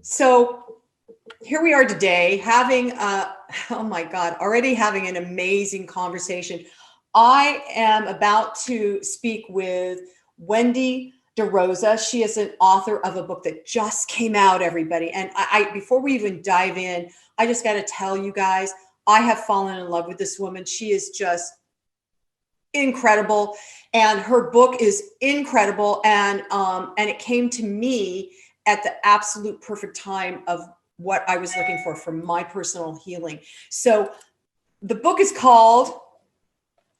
So here we are today having, oh my God, already having an amazing conversation. I am about to speak with Wendy De Rosa. She is an author of a book that just came out, everybody. And before we even dive in, I just got to tell you guys, I have fallen in love with this woman. She is just incredible, and her book is incredible. And it came to me at the absolute perfect time of what I was looking for my personal healing. So the book is called,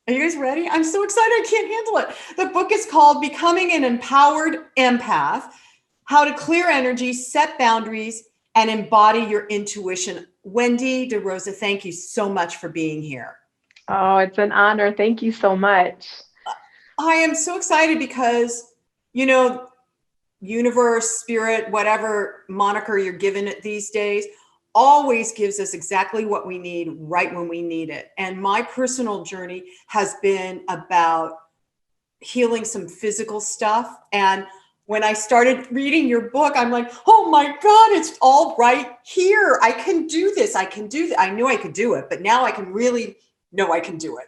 are you guys ready? I'm so excited, I can't handle it. The book is called Becoming an Empowered Empath: How to Clear Energy, Set Boundaries, and Embody Your Intuition. Wendy De Rosa, thank you so much for being here. Oh, it's an honor. Thank you so much. I am so excited because, you know, universe, spirit, whatever moniker you're given it these days, always gives us exactly what we need right when we need it. And my personal journey has been about healing some physical stuff. And when I started reading your book, I'm like, oh my God, it's all right here. I can do this. I can do that. I knew I could do it, but now I can really know I can do it.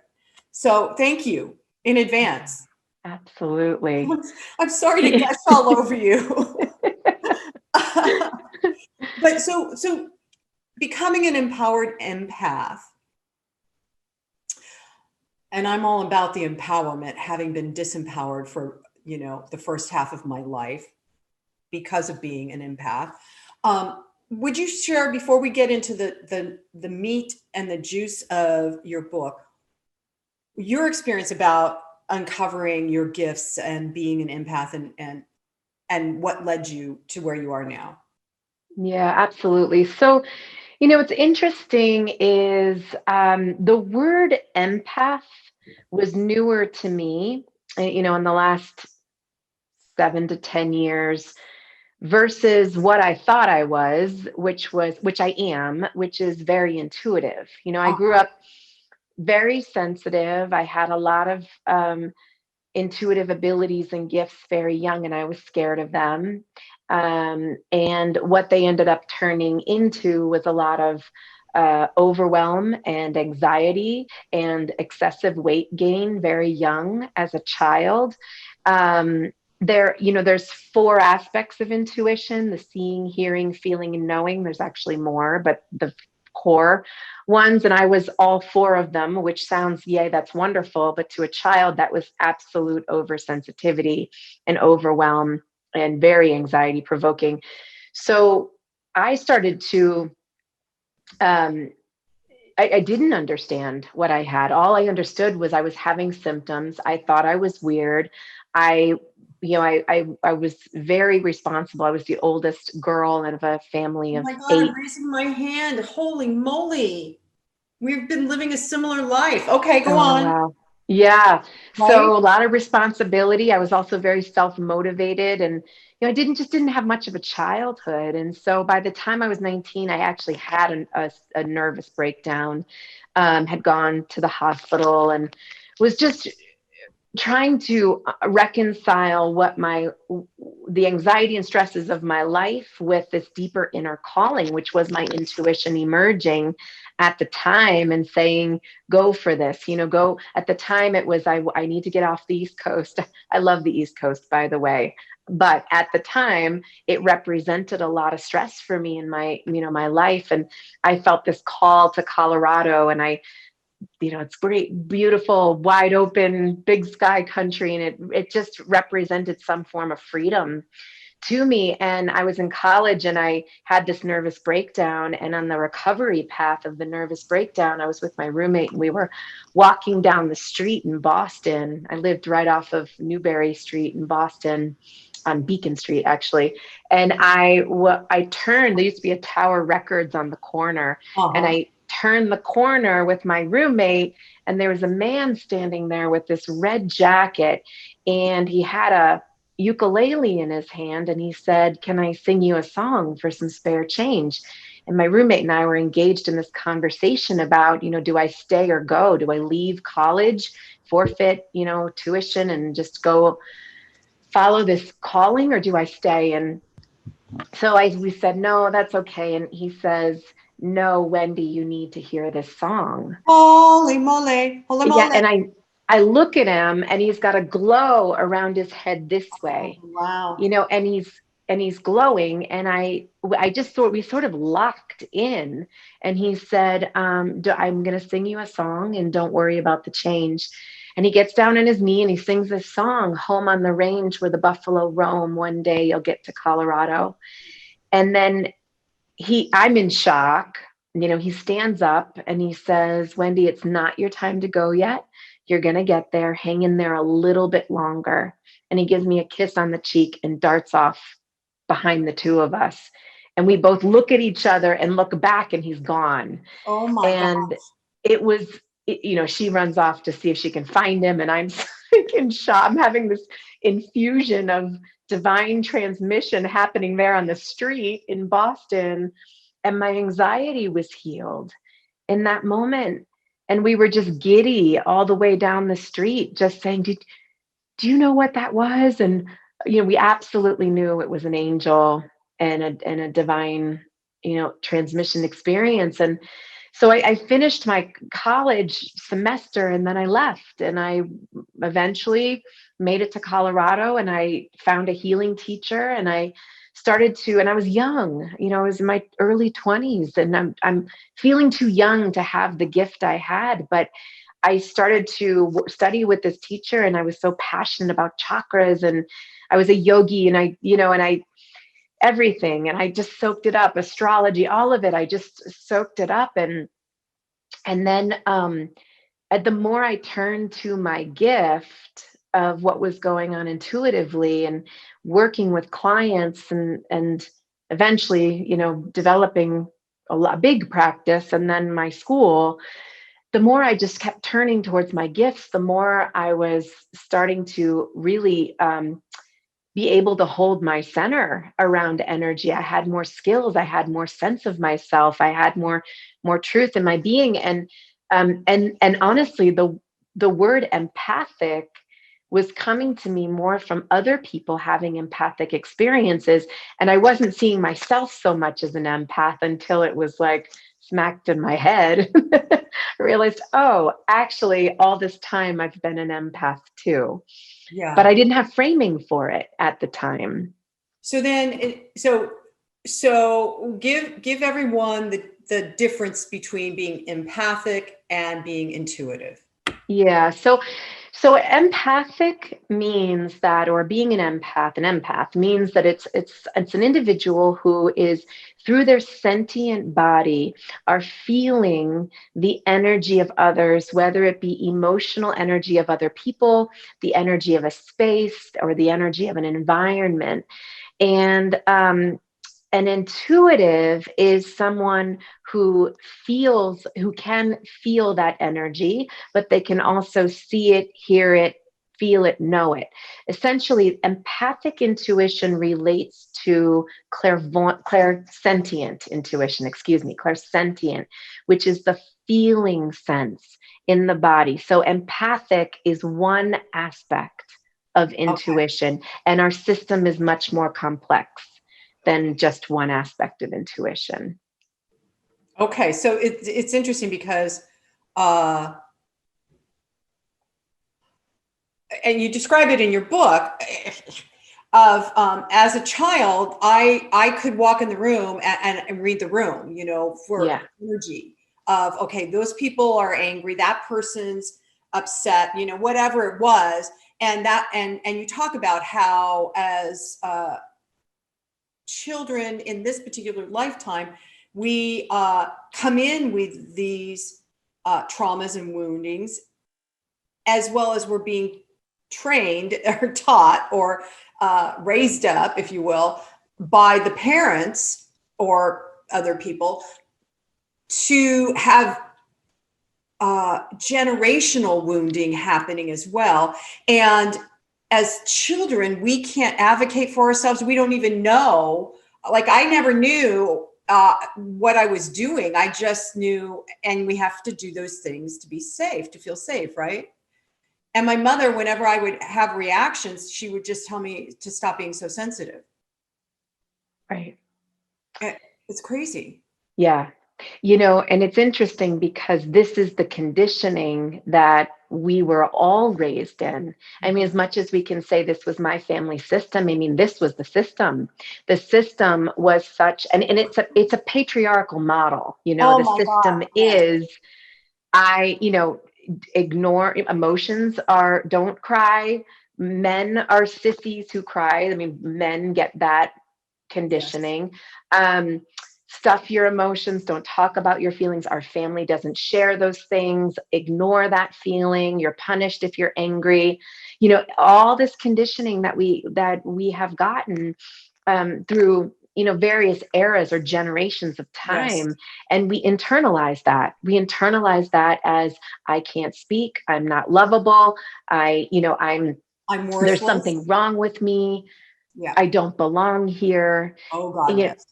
So thank you in advance. Absolutely. I'm sorry to gush all over you. But so becoming an empowered empath, and I'm all about the empowerment, having been disempowered for, the first half of my life because of being an empath. Would you share, before we get into the meat and the juice of your book, your experience about uncovering your gifts and being an empath, and what led you to where you are now? Yeah, absolutely. So, what's interesting is the word empath was newer to me, in the last 7 to 10 years versus what I thought I was, which I am, which is very intuitive. I grew Uh-huh. up very sensitive. I had a lot of intuitive abilities and gifts very young, and I was scared of them. And what they ended up turning into was a lot of overwhelm and anxiety and excessive weight gain very young as a child. There's four aspects of intuition: the seeing, hearing, feeling, and knowing. There's actually more, but the core ones, and I was all four of them, which sounds, yay, that's wonderful, but to a child that was absolute oversensitivity and overwhelm and very anxiety provoking. So I started to um, I didn't understand what I had. All I understood was I was having symptoms. I thought I was weird. I, I was very responsible. I was the oldest girl out of a family Oh of my God, I'm 8. raising my hand. Holy moly. We've been living a similar life. Okay, go Oh, on. wow. Yeah. Right? So a lot of responsibility. I was also very self-motivated, and I didn't have much of a childhood. And so by the time I was 19, I actually had a nervous breakdown, had gone to the hospital, and was just trying to reconcile the anxiety and stresses of my life with this deeper inner calling, which was my intuition emerging at the time and saying, go for this. Go. At the time it was, I need to get off the East Coast. I love the East Coast, by the way, but at the time it represented a lot of stress for me in my life. And I felt this call to Colorado, and it's great, beautiful, wide open, big sky country. And it just represented some form of freedom to me. And I was in college and I had this nervous breakdown. And on the recovery path of the nervous breakdown, I was with my roommate, and we were walking down the street in Boston. I lived right off of Newberry Street in Boston, on Beacon Street, actually. And I turned, there used to be a Tower Records on the corner, and Uh-huh. I turned the corner with my roommate, and there was a man standing there with this red jacket, and he had a ukulele in his hand, and he said, "Can I sing you a song for some spare change?" And my roommate and I were engaged in this conversation about, do I stay or go? Do I leave college, forfeit, tuition, and just go follow this calling, or do I stay? And So we said, no, that's okay. And he says, no, Wendy, you need to hear this song. Holy moly, holy Yeah. moly. And I look at him and he's got a glow around his head this Oh, way, wow. and he's glowing. And I just thought we sort of locked in, and he said, I'm going to sing you a song and don't worry about the change. And he gets down on his knee and he sings this song, Home on the Range where the buffalo roam. One day you'll get to Colorado. And then I'm in shock. He stands up and he says, Wendy, it's not your time to go yet. You're going to get there. Hang in there a little bit longer. And he gives me a kiss on the cheek and darts off behind the two of us. And we both look at each other and look back, and he's gone. Oh my God. And it was, she runs off to see if she can find him. And I'm like in shock. I'm having this infusion of divine transmission happening there on the street in Boston. And my anxiety was healed in that moment. And we were just giddy all the way down the street, just saying, do you know what that was? And, we absolutely knew it was an angel and a divine, transmission experience. And so I finished my college semester and then I left, and I eventually made it to Colorado, and I found a healing teacher, and I and I was young, I was in my early 20s, and I'm feeling too young to have the gift I had, but I started to study with this teacher, and I was so passionate about chakras, and I was a yogi, and I everything, and I just soaked it up, astrology, all of it. I just soaked it up, and then the more I turned to my gift of what was going on intuitively and working with clients, and eventually, developing big practice, and then my school, the more I just kept turning towards my gifts, the more I was starting to really be able to hold my center around energy. I had more skills. I had more sense of myself. I had more truth in my being. And honestly, the word empathic was coming to me more from other people having empathic experiences. And I wasn't seeing myself so much as an empath until it was like smacked in my head. I realized, oh, actually, all this time I've been an empath too. But Yeah. I didn't have framing for it at the time. So then, so give everyone the difference between being empathic and being intuitive. Yeah. So empathic means that, or being an empath means that it's an individual who is, through their sentient body, are feeling the energy of others, whether it be emotional energy of other people, the energy of a space, or the energy of an environment. And an intuitive is someone who can feel that energy, but they can also see it, hear it, feel it, know it. Essentially, empathic intuition relates to clairsentient intuition, clairsentient, which is the feeling sense in the body. So empathic is one aspect of Okay. intuition, and our system is much more complex than just one aspect of intuition. Okay. So it's interesting because, uh, and you describe it in your book of as a child, I could walk in the room and read the room, for Yeah. energy of, okay, those people are angry, that person's upset, whatever it was. And you talk about how as children in this particular lifetime, we come in with these traumas and woundings, as well as we're being trained or taught or raised up, if you will, by the parents or other people to have generational wounding happening as well. And as children, we can't advocate for ourselves. We don't even know. Like, I never knew what I was doing. I just knew, and we have to do those things to be safe, to feel safe, right? And my mother, whenever I would have reactions, she would just tell me to stop being so sensitive. Right. It's crazy. Yeah. You know, and it's interesting because this is the conditioning that we were all raised in. I mean, as much as we can say this was my family system, I mean, this was the system. The system was such, and it's a patriarchal model. You know, Oh the my God. system Yes. is, you know, ignore emotions, are don't cry. Men are sissies who cry. I mean, men get that Yes. conditioning. Um, Stuff your emotions, don't talk about your feelings. Our family doesn't share those things. Ignore that feeling. You're punished if you're angry. You know, all this conditioning that we have gotten through, you know, various eras or generations of Yes. time, and we internalize that as, I can't speak, I'm not lovable, I'm I'm there's worthless. something wrong with me, Yeah. I don't belong here. Oh God. You know, Yes.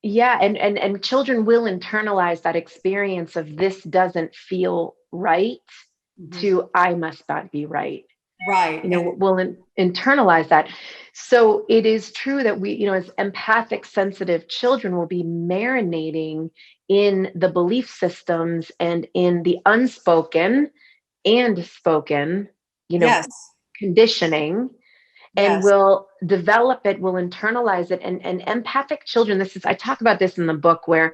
yeah, and children will internalize that experience of, this doesn't feel right, Mhm. to, I must not be right. Right. You know, And we'll internalize that. So it is true that we, you know, as empathic, sensitive children, will be marinating in the belief systems and in the unspoken and spoken, you know, yes. conditioning, and Yes. will develop it, will internalize it. And empathic children, I talk about this in the book, where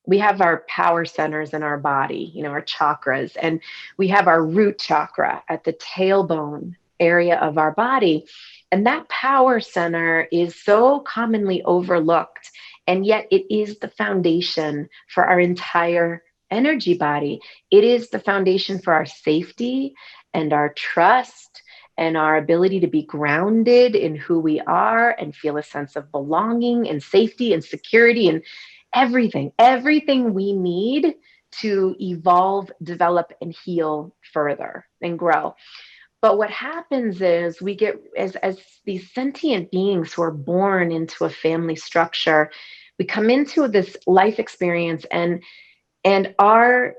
we have our power centers in our body, you know, our chakras, and we have our root chakra at the tailbone area of our body. And that power center is so commonly overlooked. And yet it is the foundation for our entire energy body. It is the foundation for our safety and our trust and our ability to be grounded in who we are and feel a sense of belonging and safety and security and everything we need to evolve, develop, and heal further and grow. But what happens is, we get, as these sentient beings who are born into a family structure, we come into this life experience, and our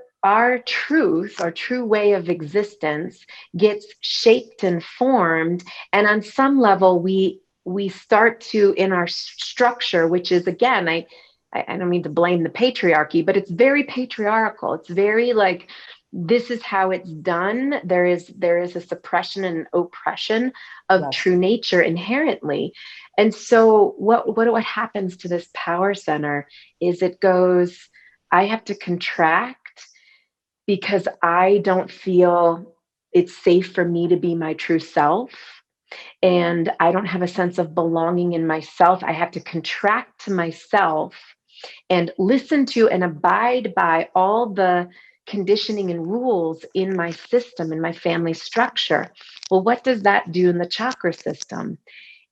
true way of existence gets shaped and formed. And on some level, we start to, in our structure, which is, again, I don't mean to blame the patriarchy, but it's very patriarchal. It's very like, this is how it's done. There is a suppression and oppression of Yes. true nature inherently. And so what happens to this power center is, it goes, I have to contract because I don't feel it's safe for me to be my true self. And I don't have a sense of belonging in myself. I have to contract to myself and listen to and abide by all the conditioning and rules in my system, in my family structure. Well, what does that do in the chakra system?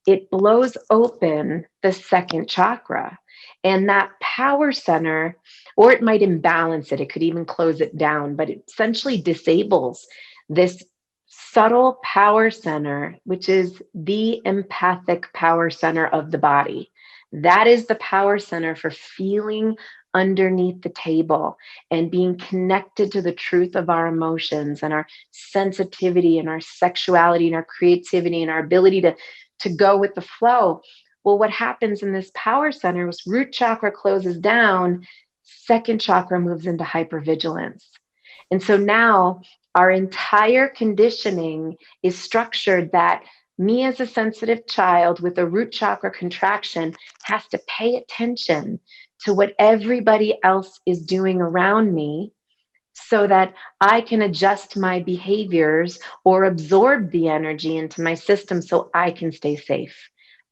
It blows open the second chakra. And that power center, or it might imbalance it, it could even close it down, but it essentially disables this subtle power center, which is the empathic power center of the body. That is the power center for feeling underneath the table and being connected to the truth of our emotions and our sensitivity and our sexuality and our creativity and our ability to go with the flow. Well, what happens in this power center is, root chakra closes down, second chakra moves into hypervigilance. And so now our entire conditioning is structured that me, as a sensitive child with a root chakra contraction, has to pay attention to what everybody else is doing around me, so that I can adjust my behaviors or absorb the energy into my system, so I can stay safe.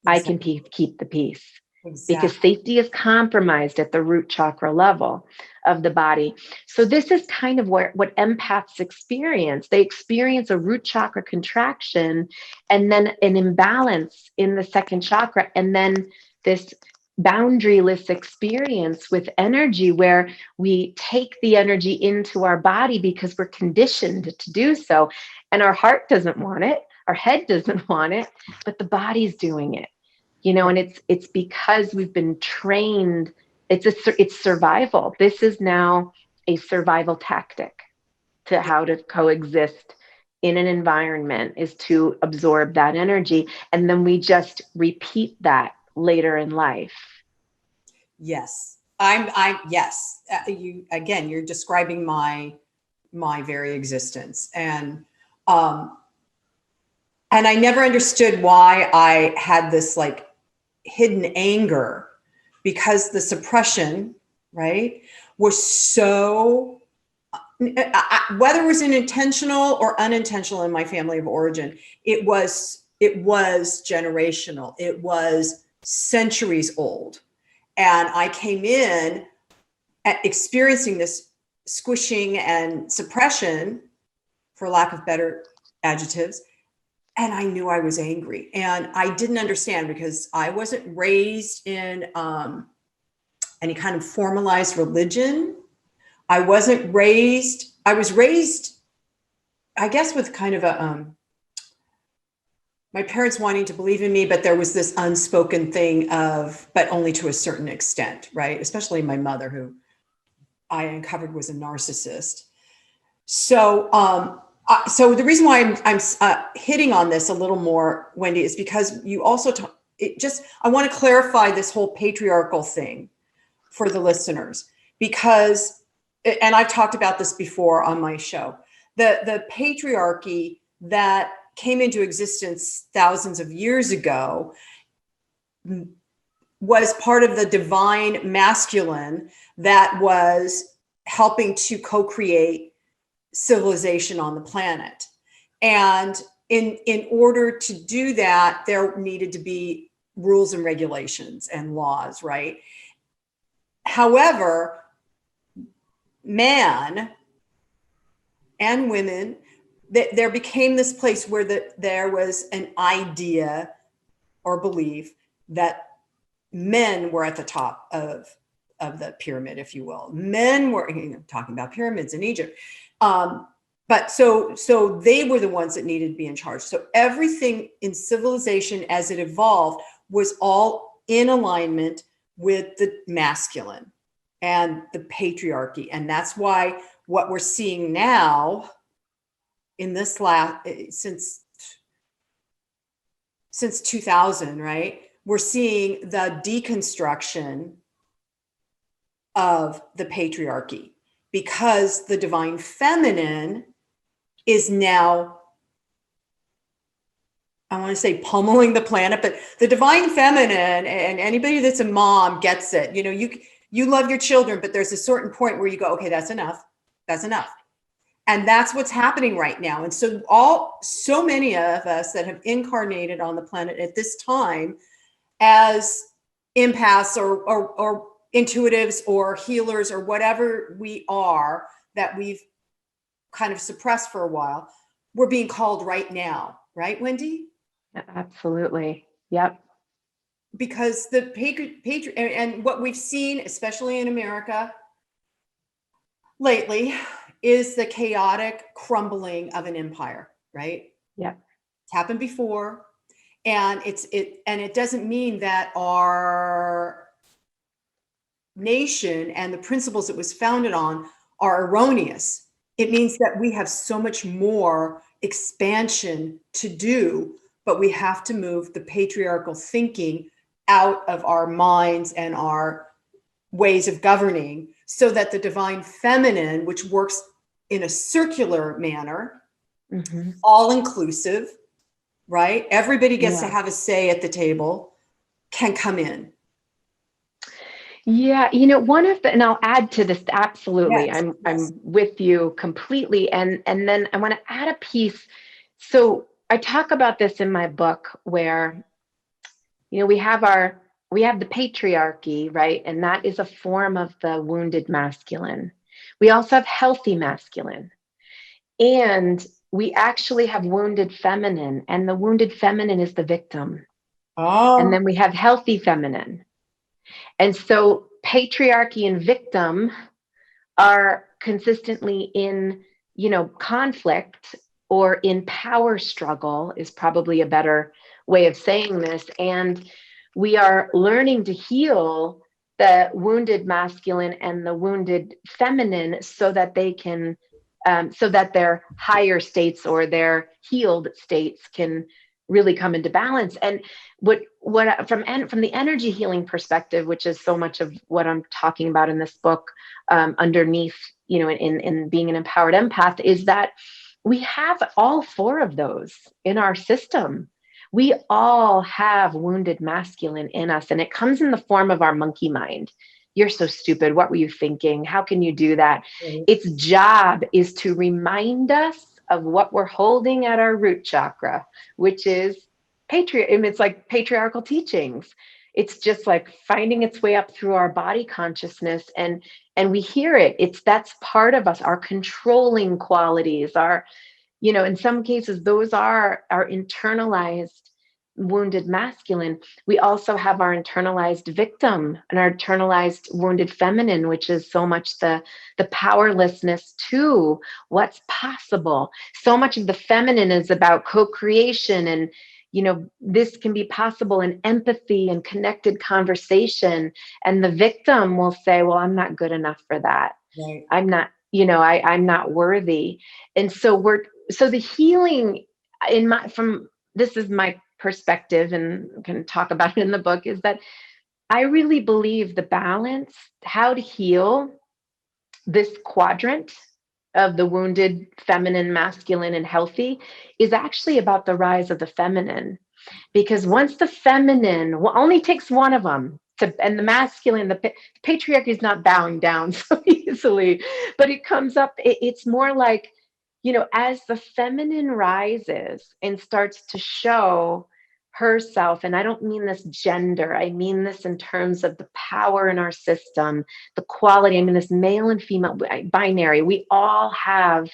I can Exactly. keep the peace, because Exactly. safety is compromised at the root chakra level of the body. So this is kind of what empaths experience. They experience a root chakra contraction, and then an imbalance in the second chakra, and then this boundaryless experience with energy, where we take the energy into our body because we're conditioned to do so. And our heart doesn't want it, our head doesn't want it, but the body's doing it. You know, Right. and it's because we've been trained. It's survival. This is now a survival tactic to Yeah. how to coexist in an environment, is to absorb that energy, and then we just repeat that later in life. Yes. Yes. You're describing my very existence. And I never understood why I had this like hidden anger, because the suppression, right, was so, whether it was intentional or unintentional in my family of origin, it was generational. It was centuries old. And I came in experiencing this squishing and suppression, for lack of better adjectives. And I knew I was angry, and I didn't understand because I wasn't raised in any kind of formalized religion. I was raised, I guess, with kind of my parents wanting to believe in me, but there was this unspoken thing of, but only to a certain extent, right? Especially my mother, who I uncovered was a narcissist. So the reason why I'm hitting on this a little more, Wendy, is because you also I want to clarify this whole patriarchal thing for the listeners, because, and I've talked about this before on my show, the patriarchy that came into existence thousands of years ago was part of the divine masculine that was helping to co-create civilization on the planet. And in order to do that, there needed to be rules and regulations and laws, right? However, man and women, there became this place where there was an idea or belief that men were at the top of the pyramid, if you will. Men were, talking about pyramids in Egypt. But so they were the ones that needed to be in charge. So everything in civilization as it evolved was all in alignment with the masculine and the patriarchy. And that's why what we're seeing now in this since 2000, right? We're seeing the deconstruction of the patriarchy, because the divine feminine is now, I want to say, pummeling the planet, but the divine feminine, and anybody that's a mom gets it. You love your children, but there's a certain point where you go, okay, that's enough. That's enough. And that's what's happening right now. And so many of us that have incarnated on the planet at this time as empaths or intuitives or healers or whatever we are, that we've kind of suppressed for a while, we're being called right now, right, Wendy? Absolutely. Yep. Because the and what we've seen, especially in America lately, is the chaotic crumbling of an empire, right? Yep. It's happened before, and it doesn't mean that our nation and the principles it was founded on are erroneous. It means that we have so much more expansion to do, but we have to move the patriarchal thinking out of our minds and our ways of governing, so that the divine feminine, which works in a circular manner, all inclusive, right? Everybody gets to have a say at the table, can come in. Yeah, and I'll add to this, absolutely. Yes, I'm with you completely. And then I want to add a piece. So I talk about this in my book, where, we have the patriarchy, right? And that is a form of the wounded masculine. We also have healthy masculine. And we actually have wounded feminine, and the wounded feminine is the victim. Oh. And then we have healthy feminine. And so patriarchy and victim are consistently in, conflict, or in power struggle is probably a better way of saying this. And we are learning to heal the wounded masculine and the wounded feminine, so that they can, so that their higher states or their healed states can really come into balance. And what from the energy healing perspective, which is so much of what I'm talking about in this book, underneath, in being an empowered empath, is that we have all four of those in our system. We all have wounded masculine in us, and it comes in the form of our monkey mind. You're so stupid. What were you thinking? How can you do that? Its job is to remind us of what we're holding at our root chakra, which is it's like patriarchal teachings. It's just like finding its way up through our body consciousness, and we hear it. That's part of us, our controlling qualities, in some cases, those are our internalized wounded masculine. We also have our internalized victim and our internalized wounded feminine, which is so much the powerlessness to what's possible. So much of the feminine is about co-creation, and this can be possible in empathy and connected conversation. And the victim will say, well, I'm not good enough for that. Right. I'm not, I'm not worthy. And so the healing this is my perspective, and can talk about it in the book, is that I really believe the balance, how to heal this quadrant of the wounded feminine, masculine, and healthy, is actually about the rise of the feminine. Because once the feminine, only takes one of them and the masculine, the patriarchy is not bowing down so easily, but it comes up. It's more like, as the feminine rises and starts to show herself, and I don't mean this gender, I mean this in terms of the power in our system, the quality, I mean this male and female binary, we all have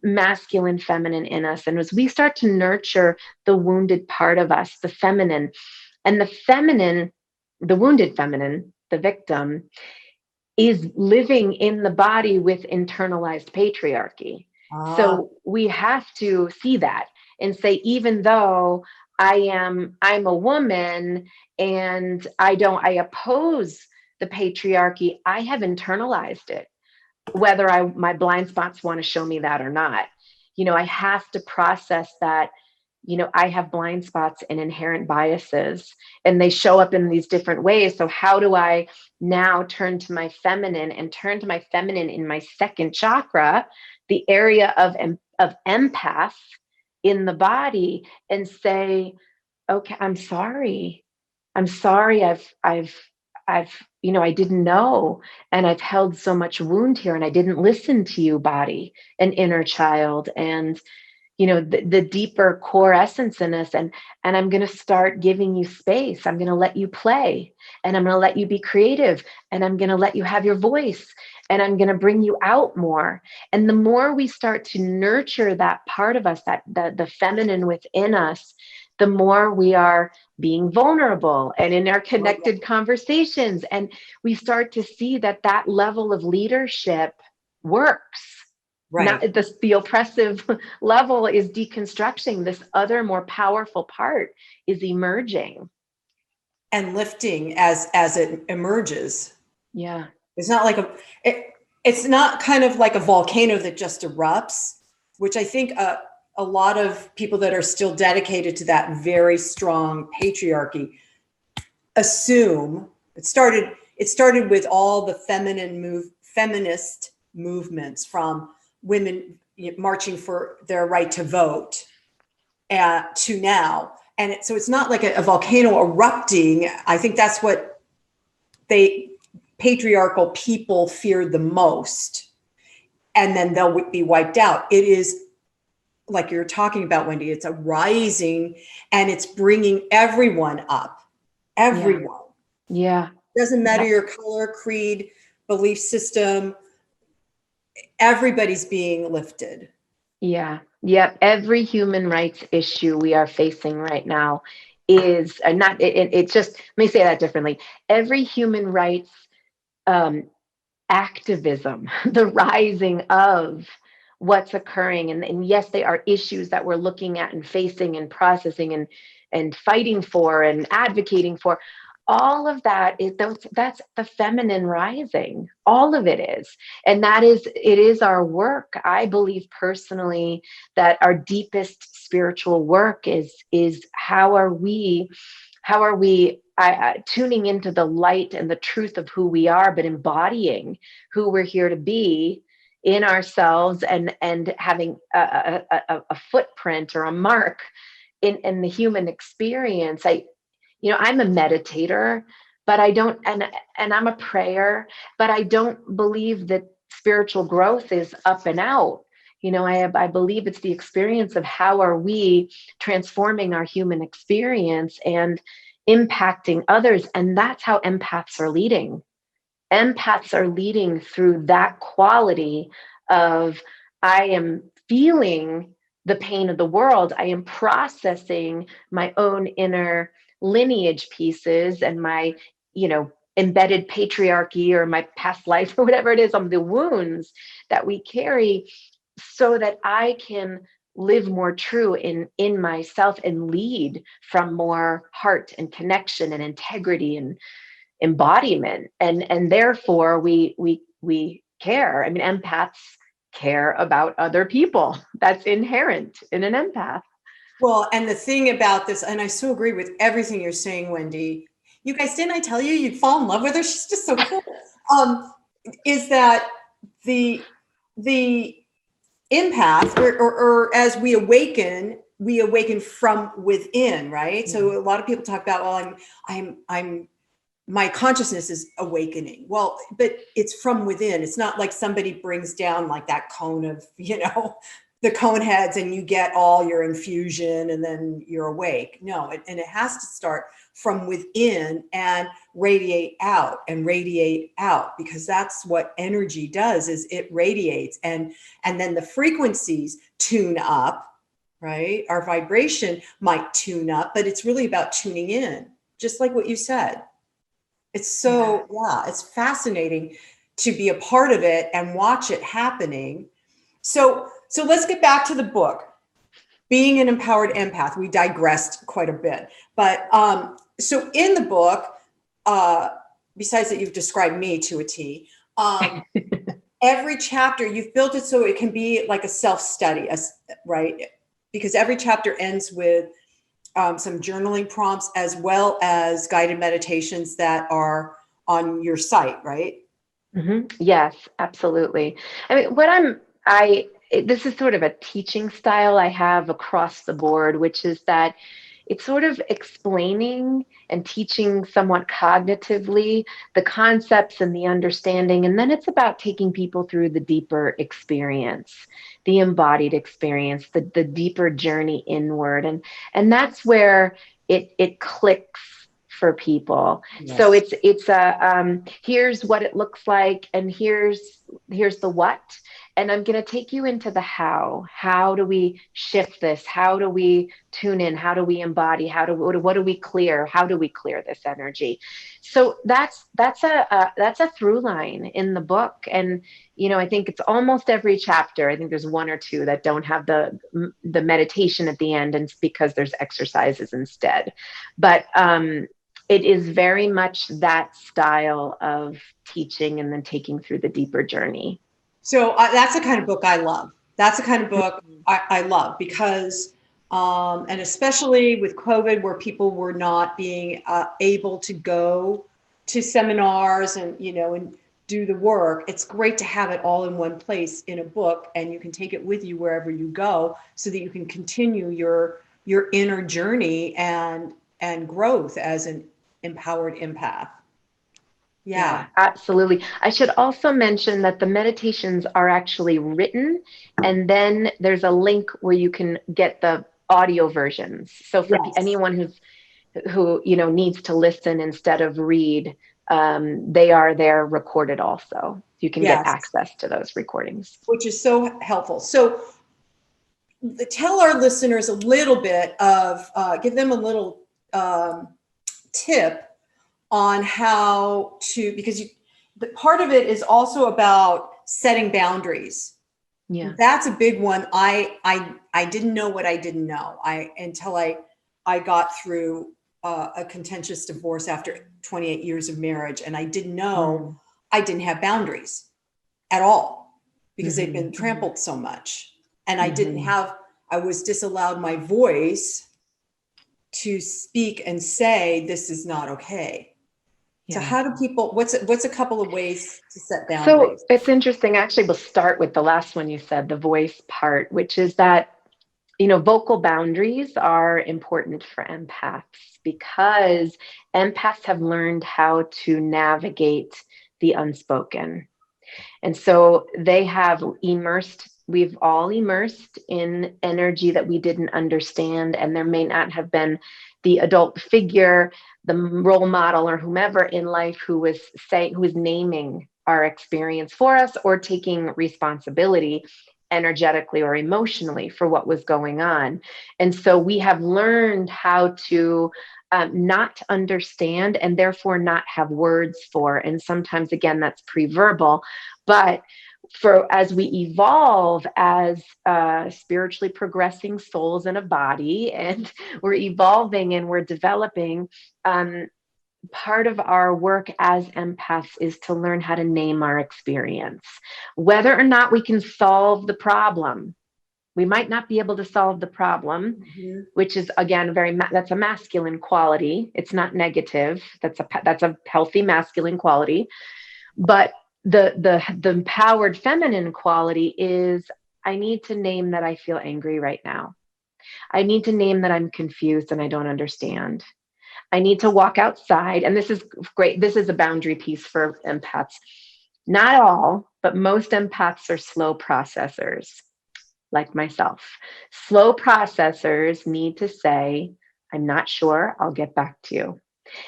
masculine, feminine in us. And as we start to nurture the wounded part of us, the feminine, and the feminine, the wounded feminine, the victim, is living in the body with internalized patriarchy. So we have to see that and say, even though I'm a woman and I oppose the patriarchy, I have internalized it, whether my blind spots want to show me that or not. I have to process that, I have blind spots and inherent biases, and they show up in these different ways. So how do I now turn to my feminine in my second chakra, the area of empath in the body, and say, okay, I'm sorry. I've I didn't know, and I've held so much wound here, and I didn't listen to you, body and inner child, and the deeper core essence in us. And I'm going to start giving you space. I'm going to let you play, and I'm going to let you be creative, and I'm going to let you have your voice, and I'm going to bring you out more. And the more we start to nurture that part of us, that the feminine within us, the more we are being vulnerable and in our connected conversations. And we start to see that level of leadership works. Right. Not the oppressive level is deconstructing. This other, more powerful part is emerging and lifting as it emerges. Yeah, it's not like it's not kind of like a volcano that just erupts, which I think a lot of people that are still dedicated to that very strong patriarchy assume it started with all the feminist movements, from women marching for their right to vote to now. And so it's not like a volcano erupting. I think that's what patriarchal people feared the most. And then they'll be wiped out. It is, like you're talking about, Wendy, it's a rising, and it's bringing everyone up. Everyone. Yeah. Doesn't matter your color, creed, belief system. Everybody's being lifted. Yeah. Yep. Every human rights issue we are facing right now is it's just, let me say that differently. Every human rights activism, the rising of what's occurring. And yes, they are issues that we're looking at and facing and processing and fighting for and advocating for. all of that is that's the feminine rising. All of it is. And it is our work. I believe personally that our deepest spiritual work is how are we tuning into the light and the truth of who we are, but embodying who we're here to be in ourselves, and having a footprint or a mark in the human experience. I'm a meditator, but I don't, and I'm a prayer, but I don't believe that spiritual growth is up and out. I believe it's the experience of how are we transforming our human experience and impacting others. And that's how empaths are leading. Empaths are leading through that quality of, I am feeling the pain of the world. I am processing my own inner lineage pieces and my, embedded patriarchy or my past life or whatever it is, the wounds that we carry, so that I can live more true in myself and lead from more heart and connection and integrity and embodiment. And therefore we care. I mean, empaths care about other people. That's inherent in an empath. Well, and the thing about this, and I so agree with everything you're saying, Wendy. You guys, didn't I tell you you'd fall in love with her? She's just so cool. Is that the empath, or as we awaken from within, right? Mm-hmm. So a lot of people talk about, well, I'm my consciousness is awakening. Well, but it's from within. It's not like somebody brings down like that cone of, the cone heads and you get all your infusion and then you're awake. No, and it has to start from within and radiate out, because that's what energy does, is it radiates, and then the frequencies tune up, right? Our vibration might tune up, but it's really about tuning in, just like what you said. It's so, it's fascinating to be a part of it and watch it happening. So let's get back to the book, Being an Empowered Empath. We digressed quite a bit, but so in the book, besides that you've described me to a T, every chapter you've built it so it can be like a self-study, right? Because every chapter ends with some journaling prompts, as well as guided meditations that are on your site, right? Mm-hmm. Yes, absolutely. I mean, this is sort of a teaching style I have across the board, which is that it's sort of explaining and teaching somewhat cognitively the concepts and the understanding. And then it's about taking people through the deeper experience, the embodied experience, the deeper journey inward. And that's where it clicks for people. Yes. So it's here's what it looks like, and here's the what. And I'm going to take you into the how. How do we shift this? How do we tune in? How do we embody? What do we clear? How do we clear this energy? So that's a through line in the book. And I think it's almost every chapter. I think there's one or two that don't have the meditation at the end, and it's because there's exercises instead. But it is very much that style of teaching and then taking through the deeper journey. So that's the kind of book I love. That's the kind of book I love, because, and especially with COVID, where people were not being able to go to seminars and, and do the work, it's great to have it all in one place in a book, and you can take it with you wherever you go, so that you can continue your inner journey and growth as an empowered empath. Yeah, absolutely. I should also mention that the meditations are actually written, and then there's a link where you can get the audio versions. So for anyone who needs to listen instead of read, they are there recorded also. You can get access to those recordings, which is so helpful. So tell our listeners a little bit of, give them a little tip on how to, because part of it is also about setting boundaries. Yeah, that's a big one. I didn't know what I didn't know until I got through a contentious divorce after 28 years of marriage, and I didn't know I didn't have boundaries at all because they'd been trampled so much, and I was disallowed my voice to speak and say, this is not okay. So how do people, what's a couple of ways to set boundaries? So it's interesting. Actually, we'll start with the last one you said, the voice part, which is that, vocal boundaries are important for empaths because empaths have learned how to navigate the unspoken. And so we've all immersed in energy that we didn't understand. And there may not have been the adult figure, the role model, or whomever in life who was naming our experience for us or taking responsibility energetically or emotionally for what was going on. And so we have learned how to not understand and therefore not have words for. And sometimes, again, that's pre-verbal. But as we evolve as spiritually progressing souls in a body, and we're evolving and we're developing, part of our work as empaths is to learn how to name our experience. Whether or not we can solve the problem, we might not be able to solve the problem, which is, again, that's a masculine quality. It's not negative. That's a healthy masculine quality. But the empowered feminine quality is, I need to name that I feel angry right now. I need to name that I'm confused and I don't understand. I need to walk outside. And this is great. This is a boundary piece for empaths. Not all, but most empaths are slow processors, like myself. Slow processors need to say, I'm not sure, I'll get back to you.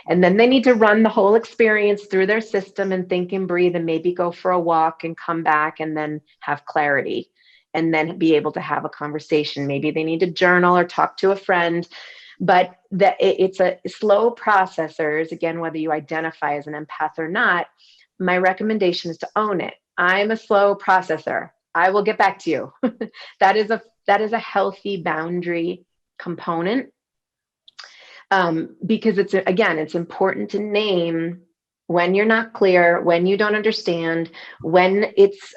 And then they need to run the whole experience through their system and think and breathe and maybe go for a walk and come back and then have clarity and then be able to have a conversation. Maybe they need to journal or talk to a friend. But it's a slow processors, again, whether you identify as an empath or not, my recommendation is to own it. I'm a slow processor. I will get back to you. That is a healthy boundary component. Because it's important to name when you're not clear, when you don't understand, when it's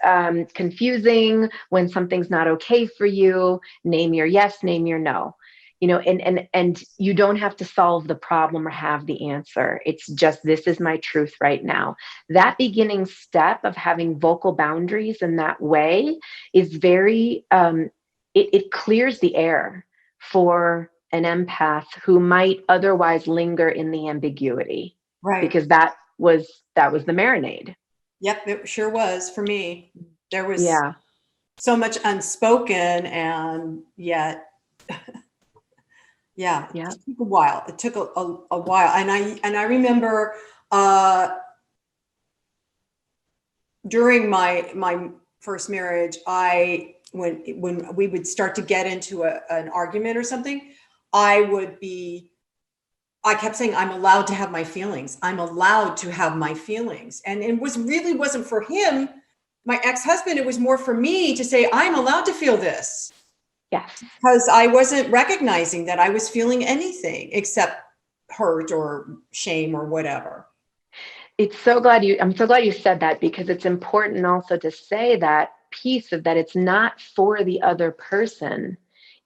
confusing, when something's not okay for you. Name your yes, name your no. And you don't have to solve the problem or have the answer. It's just, this is my truth right now. That beginning step of having vocal boundaries in that way is very, it clears the air for an empath who might otherwise linger in the ambiguity. Right. Because that was the marinade. Yep, it sure was for me. There was so much unspoken, and yet it took a while. It took a while. And I remember during my first marriage, when we would start to get into an argument or something, I kept saying, I'm allowed to have my feelings. I'm allowed to have my feelings. And it wasn't for him, my ex-husband. It was more for me to say, I'm allowed to feel this. Yes. Because I wasn't recognizing that I was feeling anything except hurt or shame or whatever. I'm so glad you said that, because it's important also to say that piece of that it's not for the other person.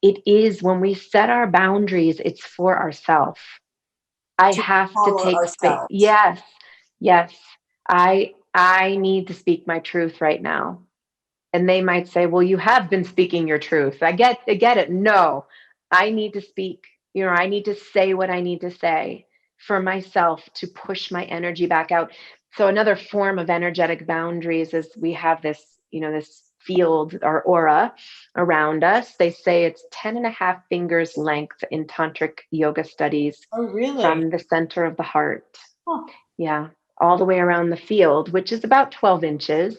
It is, when we set our boundaries, it's for ourselves. I have to take space. Yes. I need to speak my truth right now. And they might say, well, you have been speaking your truth. I get it. No, I need to speak. I need to say what I need to say for myself to push my energy back out. So another form of energetic boundaries is we have this, this field or aura around us. They say it's 10.5 fingers length in tantric yoga studies. Oh, really? From the center of the heart. Huh. Yeah. All the way around the field, which is about 12 inches.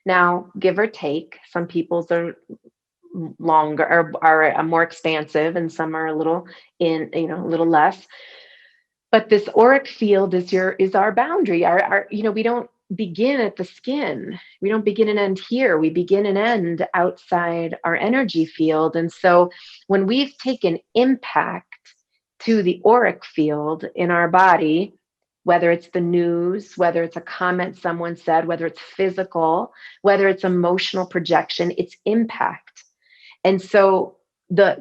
Now, give or take, some people's are longer or are more expansive, and some are a little less. But this auric field is our boundary. We don't begin at the skin. We don't begin and end here. We begin and end outside our energy field. And so when we've taken impact to the auric field in our body, whether it's the news, whether it's a comment someone said, whether it's physical, whether it's emotional projection, it's impact. And so our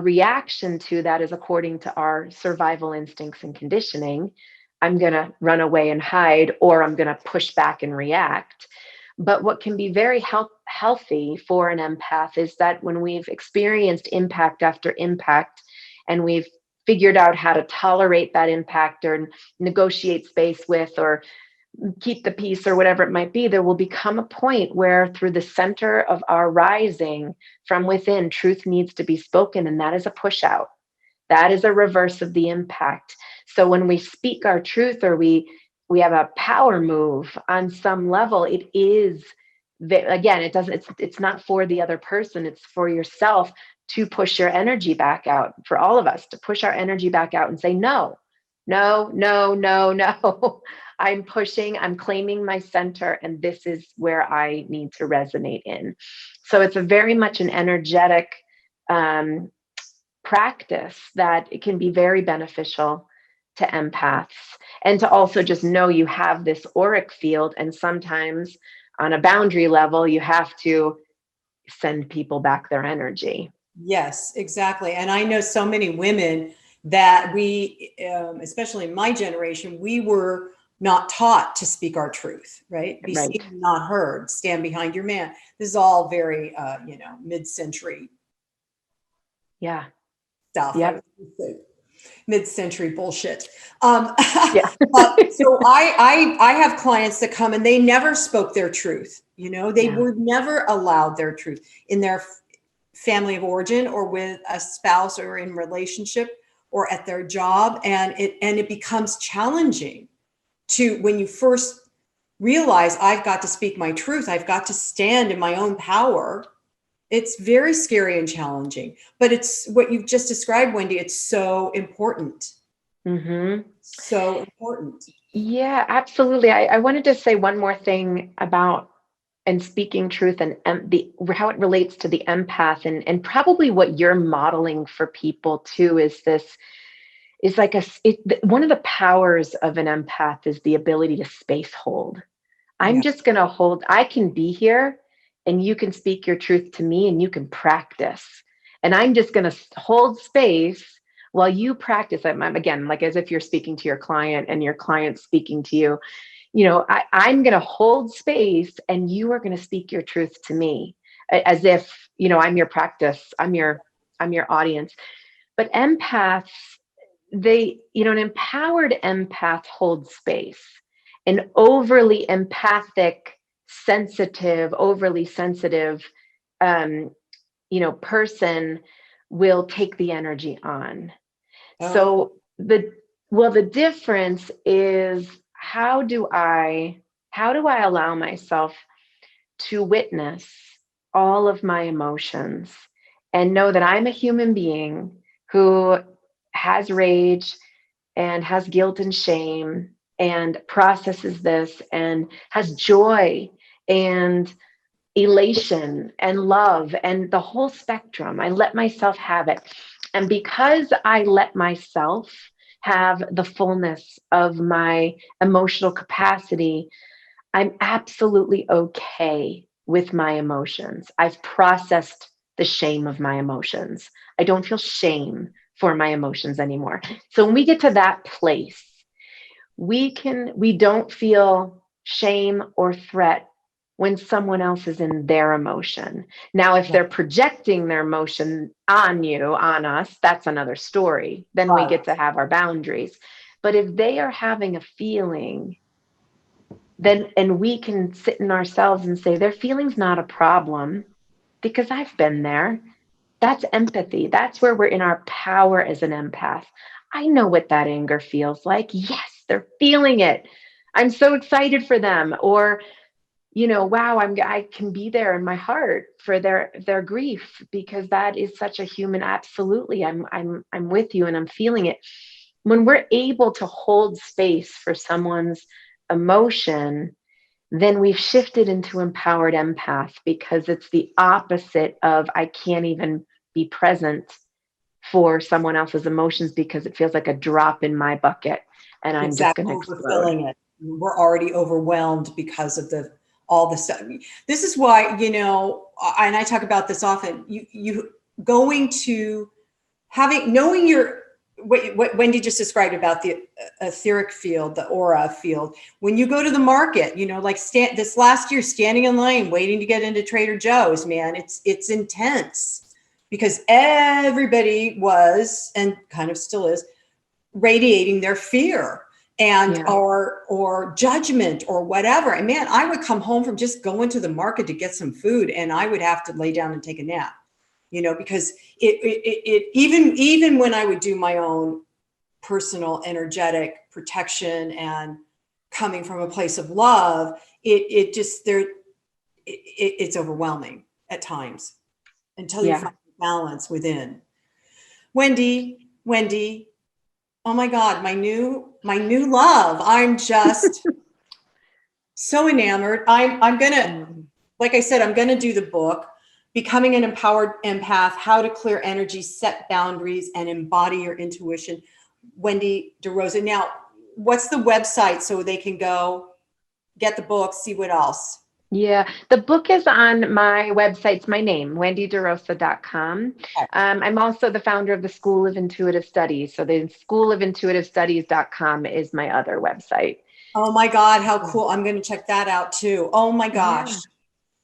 reaction to that is according to our survival instincts and conditioning. I'm going to run away and hide, or I'm going to push back and react. But what can be very healthy for an empath is that when we've experienced impact after impact, and we've figured out how to tolerate that impact or negotiate space with, or keep the peace, or whatever it might be, there will become a point where through the center of our rising from within, truth needs to be spoken. And that is a push out. That is a reverse of the impact. So when we speak our truth, or we have a power move on some level, it is, again, it's not for the other person, it's for yourself to push your energy back out, for all of us to push our energy back out and say, no, no, no, no, no. I'm pushing, I'm claiming my center, and this is where I need to resonate in. So it's a very much an energetic practice that it can be very beneficial to empaths, and to also just know you have this auric field. And sometimes on a boundary level, you have to send people back their energy. Yes, exactly. And I know so many women that we, especially in my generation, we were not taught to speak our truth, right? Be Right. seen, not heard, stand behind your man. This is all very, mid-century Yeah. stuff. Yep. Mid-century bullshit. Yeah. So I have clients that come and they never spoke their truth. They Yeah. were never allowed their truth in their family of origin, or with a spouse, or in relationship, or at their job. And it becomes challenging to, when you first realize I've got to speak my truth, I've got to stand in my own power. It's very scary and challenging, but it's what you've just described, Wendy. It's so important. Mm-hmm. So important. Yeah, absolutely. I wanted to say one more thing about and speaking truth, and how it relates to the empath, and probably what you're modeling for people too is like one of the powers of an empath is the ability to space hold. I'm Yeah. just going to hold, I can be here and you can speak your truth to me and you can practice. And I'm just going to hold space while you practice. Again, like as if you're speaking to your client and your client's speaking to you. I'm going to hold space and you are going to speak your truth to me, as if, I'm your practice. I'm your audience. But empaths, an empowered empath holds space. An overly empathic, overly sensitive, person will take the energy on. Oh, So the difference is, how do I allow myself to witness all of my emotions and know that I'm a human being who has rage and has guilt and shame and processes this and has joy and elation and love and the whole spectrum. I let myself have it. And because I let myself have the fullness of my emotional capacity, I'm absolutely okay with my emotions. I've processed the shame of my emotions. I don't feel shame for my emotions anymore. So when we get to that place, we don't feel shame or threat when someone else is in their emotion. Now, if they're projecting their emotion on us, that's another story. Then we get to have our boundaries. But if they are having a feeling, and we can sit in ourselves and say, their feeling's not a problem because I've been there. That's empathy. That's where we're in our power as an empath. I know what that anger feels like. Yes, they're feeling it. I'm so excited for them. Or, wow, I can be there in my heart for their grief, because that is such a human. Absolutely. I'm with you and I'm feeling it. When we're able to hold space for someone's emotion, then we've shifted into empowered empath, because it's the opposite of, I can't even be present for someone else's emotions because it feels like a drop in my bucket and I'm just going Exactly, to explode. overfilling it. We're already overwhelmed because of all the stuff. This is why, and I talk about this often, you going to knowing what Wendy just described about the etheric field, the aura field. When you go to the market, like this last year, standing in line, waiting to get into Trader Joe's, man, it's intense because everybody was, and kind of still is, radiating their fear and or judgment or whatever. And man, I would come home from just going to the market to get some food and I would have to lay down and take a nap, because it even when I would do my own personal energetic protection and coming from a place of love, it's overwhelming at times until you find balance within. Wendy, oh my God, my new love. I'm just so enamored. I'm gonna, like I said, I'm gonna do the book, Becoming an Empowered Empath, How to Clear Energy, Set Boundaries, and Embody Your Intuition. Wendy De Rosa. Now, what's the website so they can go get the book, see what else? Yeah, the book is on my website. It's my name, wendyderosa.com. Okay. I'm also the founder of the School of Intuitive Studies. So the schoolofintuitivestudies.com is my other website. Oh my God, how cool. I'm going to check that out too. Oh my gosh. Yeah.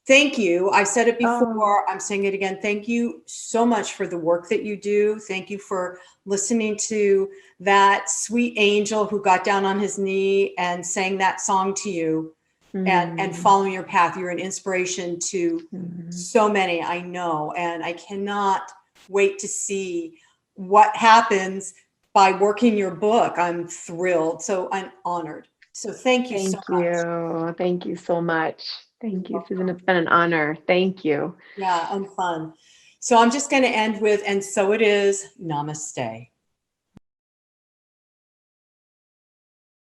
Thank you. I said it before. I'm saying it again. Thank you so much for the work that you do. Thank you for listening to that sweet angel who got down on his knee and sang that song to you. And following your path. You're an inspiration to so many, I know, and I cannot wait to see what happens by working your book. I'm thrilled. So I'm honored. So thank you so much. Thank you so much. Thank you, Susan. It's been an honor. Thank you. Yeah, and fun. So I'm just going to end with, and so it is, namaste.